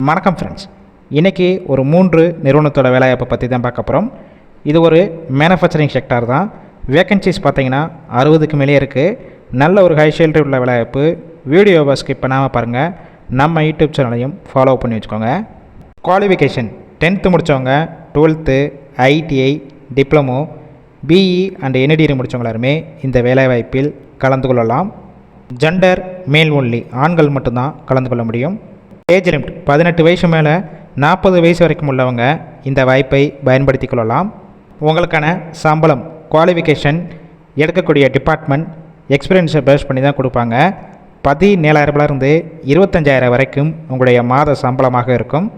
வணக்கம் ஃப்ரெண்ட்ஸ். இன்றைக்கி ஒரு 3 நிறுவனத்தோட வேலைவாய்ப்பை பற்றி தான் பார்க்க போகிறோம். இது ஒரு மேனுஃபேக்சரிங் செக்டார் தான். வேக்கன்சிஸ் பார்த்தீங்கன்னா 60க்கு மேலே இருக்குது. நல்ல ஒரு ஹை சேலரி உள்ள வேலைவாய்ப்பு. வீடியோவை ஸ்கிப் பண்ணாமல் பாருங்கள். நம்ம யூடியூப் சேனலையும் ஃபாலோ பண்ணி வச்சுக்கோங்க. குவாலிஃபிகேஷன் 10th முடித்தவங்க, 12th, ITI, diploma, BE and NDD முடித்தவங்க எல்லாருமே இந்த வேலைவாய்ப்பில் கலந்து கொள்ளலாம். ஜெண்டர் மேல் ஒன்லி, ஆண்கள் மட்டும்தான் கலந்து கொள்ள முடியும். ஏஜ் லிமிட் 18 வயசு மேலே 40 வயசு வரைக்கும் உள்ளவங்க இந்த வாய்ப்பை பயன்படுத்தி கொள்ளலாம். உங்களுக்கான சம்பளம், குவாலிஃபிகேஷன், எடுக்கக்கூடிய டிபார்ட்மெண்ட், எக்ஸ்பீரியன்ஸை பேஸ் பண்ணி தான் கொடுப்பாங்க. 17,000 25,000 வரைக்கும் உங்களுடைய மாத சம்பளமாக இருக்கும்.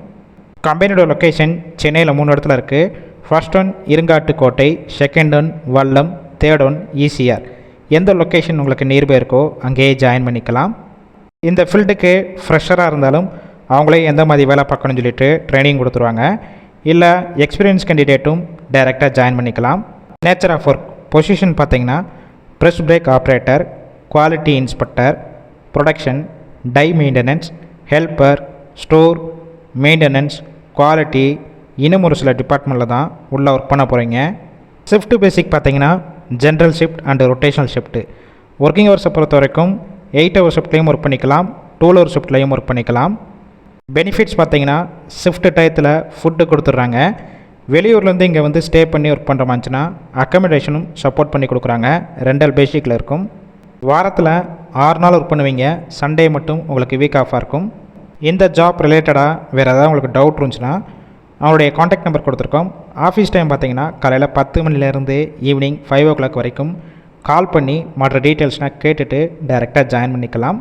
கம்பெனியோட லொக்கேஷன் சென்னையில் 3 இடத்துல இருக்குது. First one Irungattukottai, second one Vallam, third one ECR. எந்த லொக்கேஷன் உங்களுக்கு நியர்பை இருக்கோ அங்கேயே ஜாயின் பண்ணிக்கலாம். இந்த ஃபீல்டுக்கு ஃப்ரெஷராக இருந்தாலும் அவங்களே எந்த மாதிரி வேலை பார்க்கணும்னு சொல்லிட்டு ட்ரைனிங் கொடுத்துருவாங்க. இல்லை எக்ஸ்பீரியன்ஸ் கேண்டிடேட்டும் டைரெக்டாக ஜாயின் பண்ணிக்கலாம். நேச்சர் ஆஃப் ஒர்க் பொசிஷன் பார்த்தீங்கன்னா press brake operator, quality inspector, production, die maintenance, helper, store maintenance, quality, இன்னும் ஒரு சில டிபார்ட்மெண்ட்டில் தான் உள்ளே ஒர்க் பண்ண போகிறீங்க. ஷிஃப்ட் பேசிக் பார்த்தீங்கன்னா general shift and rotational shift. Working ஹவர்ஸை பொறுத்த வரைக்கும் 8 hour ஷிஃப்ட்லேயும் ஒர்க் பண்ணிக்கலாம், 12 hour ஷிஃப்ட்லேயும் ஒர்க் பண்ணிக்கலாம். பெனிஃபிட்ஸ் பார்த்தீங்கன்னா ஷிஃப்ட் டயத்தில் ஃபுட்டு கொடுத்துட்றாங்க. வெளியூர்லேருந்து இங்கே வந்து ஸ்டே பண்ணி ஒர்க் பண்ணுற மாதிரிச்சுன்னா அக்கமடேஷனும் சப்போர்ட் பண்ணி கொடுக்குறாங்க. ரெண்டல் பேசிக்கில் இருக்கும். வாரத்தில் 6 நாள் ஒர்க் பண்ணுவீங்க. சண்டே மட்டும் உங்களுக்கு வீக் ஆஃபாக இருக்கும். இந்த ஜாப் ரிலேட்டடாக வேறு ஏதாவது உங்களுக்கு டவுட் இருந்துச்சுன்னா அவங்களுடைய காண்டாக்ட் நம்பர் கொடுத்துருக்கோம். ஆஃபீஸ் டைம் பார்த்தீங்கன்னா காலையில் 10 மணிலேருந்து ஈவினிங் 5 o'clock வரைக்கும் கால் பண்ணி மற்ற டீட்டெயில்ஸ்னால் கேட்டுட்டு டைரெக்டாக ஜாயின் பண்ணிக்கலாம்.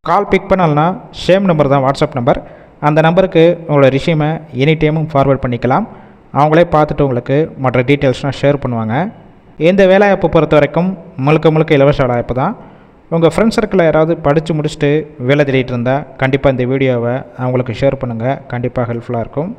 கால் பிக் பண்ணலன்னா சேம் நம்பர் தான் வாட்ஸ்அப் நம்பர். அந்த நம்பருக்கு உங்களோட ரிஷ்யூமை எனி டைமும் ஃபார்வேர்ட் பண்ணிக்கலாம். அவங்களே பார்த்துட்டு உங்களுக்கு மற்ற டீட்டெயில்ஸ்னால் ஷேர் பண்ணுவாங்க. இந்த வேலைவாய்ப்பு பொறுத்த வரைக்கும் முழுக்க இலவச வேலைவாய்ப்பு தான். உங்கள் ஃப்ரெண்ட்ஸ் சர்க்கிளில் யாராவது படித்து முடிச்சுட்டு வேலை தேடிட்டு இருந்தால் கண்டிப்பாக இந்த வீடியோவை அவங்களுக்கு ஷேர் பண்ணுங்கள். கண்டிப்பாக ஹெல்ப்ஃபுல்லாக இருக்கும்.